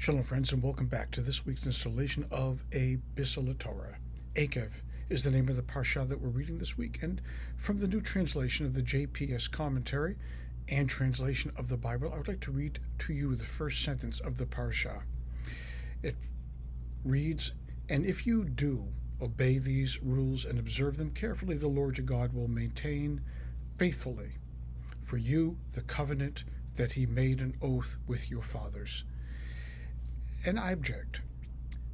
Shalom, friends, and welcome back to this week's installation of a Biselleh Torah. Ekev is the name of the parsha that we're reading this week, and from the new translation of the JPS commentary and translation of the Bible, I would like to read to you the first sentence of the parsha. It reads, "And if you do obey these rules and observe them carefully, the Lord your God will maintain faithfully for you the covenant that he made an oath with your fathers." And I object,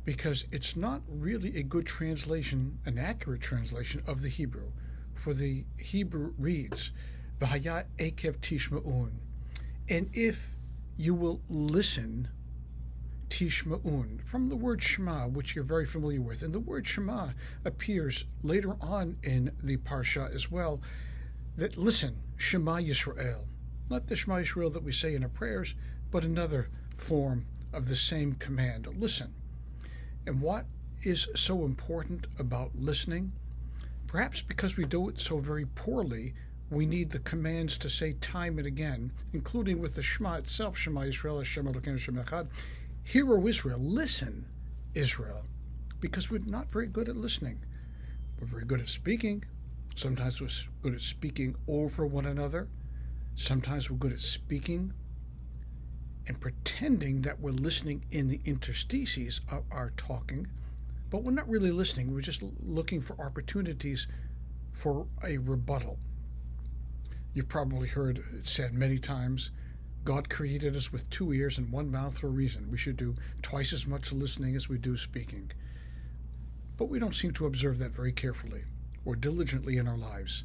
because it's not really a good translation, an accurate translation of the Hebrew. For the Hebrew reads, "V'haya Ekev tishma'un," and if you will listen, tishma'un, from the word Shema, which you're very familiar with. And the word Shema appears later on in the parsha as well, that listen, Shema Yisrael. Not the Shema Yisrael that we say in our prayers, but another form of the same command, listen. And what is so important about listening? Perhaps because we do it so very poorly, we need the commands to say time and again, including with the Shema itself, Shema Yisrael, Hashem Elokeinu Hashem Echad. Hear, O Israel, listen, Israel, because we're not very good at listening. We're very good at speaking. Sometimes we're good at speaking over one another. Sometimes we're good at speaking and pretending that we're listening in the interstices of our talking, but we're not really listening. We're just looking for opportunities for a rebuttal. You've probably heard it said many times, God created us with 2 ears and 1 mouth for a reason. We should do twice as much listening as we do speaking. But we don't seem to observe that very carefully or diligently in our lives.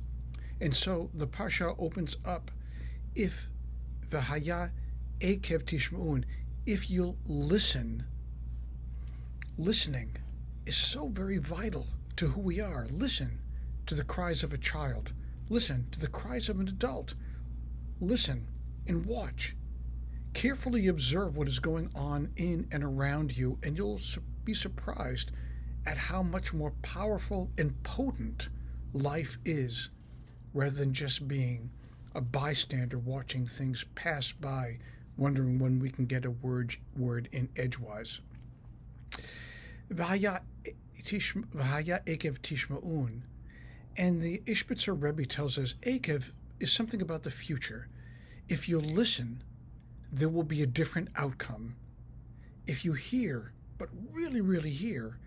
And so the parsha opens up, if v'haya Ekev tishma'un, if you'll listen. Listening is so very vital to who we are. Listen to the cries of a child. Listen to the cries of an adult. Listen and watch. Carefully observe what is going on in and around you, and you'll be surprised at how much more powerful and potent life is, rather than just being a bystander watching things pass by, wondering when we can get a word in edgewise. V'haya Ekev tishma'un. And the Ishbitzer Rebbe tells us Ekev is something about the future. If you listen, there will be a different outcome. If you hear, but really, really hear,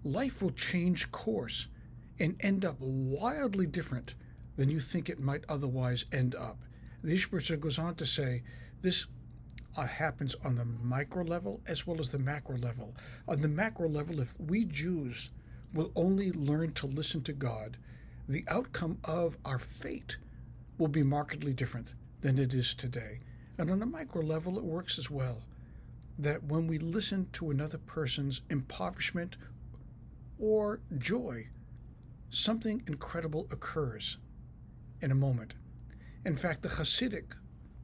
life will change course and end up wildly different than you think it might otherwise end up. The Ishbitzer goes on to say this happens on the micro level as well as the macro level. On the macro level, if we Jews will only learn to listen to God, the outcome of our fate will be markedly different than it is today. And on a micro level, it works as well, that when we listen to another person's impoverishment or joy, something incredible occurs in a moment. In fact, the Hasidic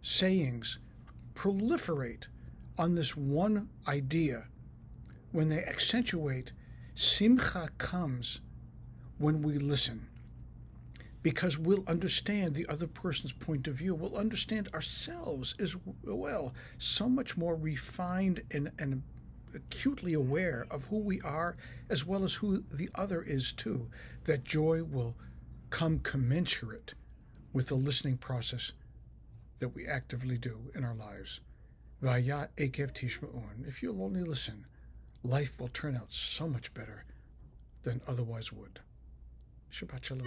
sayings proliferate on this one idea when they accentuate simcha comes when we listen, because we'll understand the other person's point of view. We'll understand ourselves as well, so much more refined and acutely aware of who we are as well as who the other is too. That joy will come commensurate with the listening process that we actively do in our lives. V'haya Ekev tishma'un. If you'll only listen, life will turn out so much better than otherwise would. Shabbat Shalom.